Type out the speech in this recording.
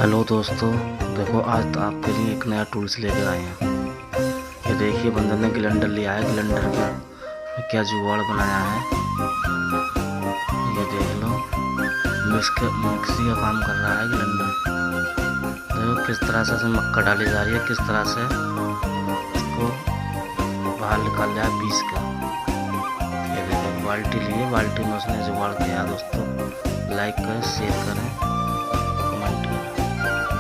Hello दोस्तों, देखो आज तो आपके लिए एक नया टूल्स लेकर आए हैं। ये देखिए, बंदर ने ग्राइंडर लिया है। ग्राइंडर में क्या जुगाड़ बनाया है, ये देख लो। मिक्सी का काम कर रहा है ग्राइंडर। देखो किस तरह से इसमें मक्का डाली जा रही है, किस तरह से इसको बाहर निकाल लिया है पीस कर। ये देखो बाल्टी लिए, बाल्टी में उसने जुगाड़ किया। दोस्तों लाइक करें, शेयर करें।